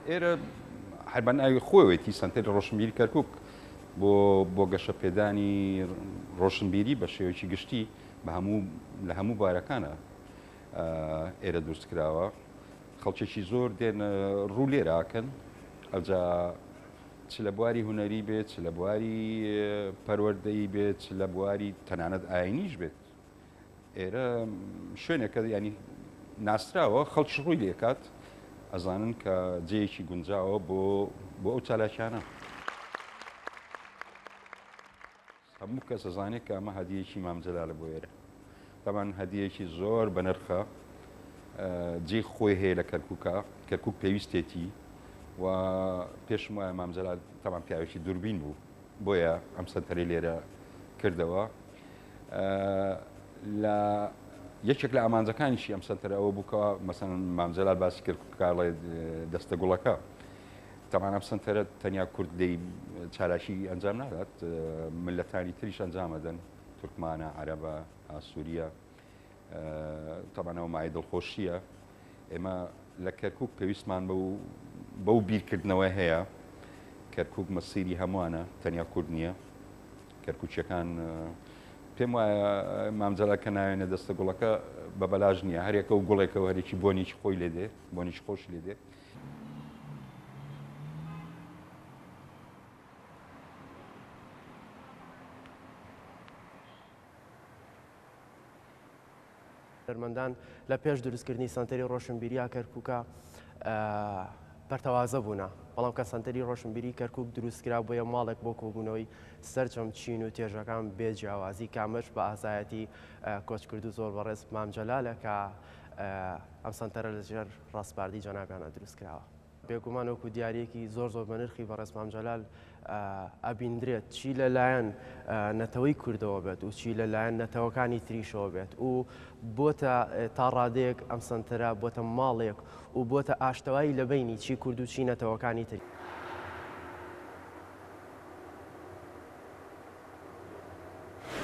ئێرە هەربەن ئاوی خۆیەتی سنتەری ڕۆشنبیری کەرکووک بۆ گەشە پێدانی ڕۆشنبیری بە شێوەیەکی گشتی لە هەموو بارەکانە ئێرە دروستکراوە. خەڵکێکی زۆر دێن ڕوو لێراکەن، ئەوجا چ لە بواری هونەری بێت، چ لە بواری پەروەردەیی بێت، چ لە بواری تەنانەت ئاینیش بێت. ئێرە شوێنێکە ینی ناسراوە خەڵکی ڕووی لێکات، ئەزانن کە جێیەکی گونجاوە بۆ ئەو چالاکیانە. هەموو کەس ئەزانێت کە ئەمە هەدیەیەکی مام جەلالە بۆ ئێرە. تەمان هەدیەیەکی زۆر بەنرخە، جێی خۆی هەیە لە کەرکووکە، کەرکووک پێویستێتی و پێشم وایە مام جەلال تەمان پیاوێکی دووربین بوو، بۆیە ئەم سەنتەرەی لێرە کردەوە. لە یەکێک لە ئامانجەکانیشی ئەم سەنتەرە ئەوە بووکەوە مەسەن مام جەلال باسی کرد کاڵێ دەستە گوڵەکە. تەمان ئەم سەنتەرە تەنیا کورد لێی چالاشی ئەنجام نادات، ملەتانی تریش ئەنجامەدەن، تورکمانە، عەرەبە، ئاسووریە. تەمانەوە مای دڵخۆشیە. ئێمە لە کەرکووک پێویستمان بەو بیرکردنەوە هەیە. کەرکووک مەسیری هەمووانە، تەنیا کورد نییە. کەرکووچیەکان پێم وایە مام جەلال کە ناوێنە دەستە گوڵەکە بە بەلاژ نییە، هەرێکە و گوڵێکەوە هەرێکی بۆنیی خۆی لێ دێ، بۆنیی خۆش لێ دێ. هەرمەندان لە پێش دروستکردنی سەنتەری ڕۆشنبیریە کەرکووکە بەرتەوازە بوونا، بەڵام کە سەنتەری ڕۆشنبیری کەرکووک دروستکرا بۆیە ماڵێک بۆ کۆبوونەوەی سەرجەم چین و تێژەکان بێ جیاوازی کامەش بە ئازایەتی کۆچکرد و زۆر بەڕێز مام جەلالە کە ئەم سەنتەرە لەژێر ڕاستپاردی جەنابیانە دروستکراوە. بێگومان وەکو دیارەیەکی زۆر بە نرخی بەڕێز مام جەلال ئەبیندرێت، چی لەلایەن نەتەوەی کوردەوە بێت و چی لەلایەن نەتەوەکانی تریشەوە بێت و بۆتە تا ڕادەیەک ئەم سەنتەرە بۆتە ماڵێک و بۆتە ئاشتەوایی لە بینی چی کورد و چی نەتەوەکانی تری.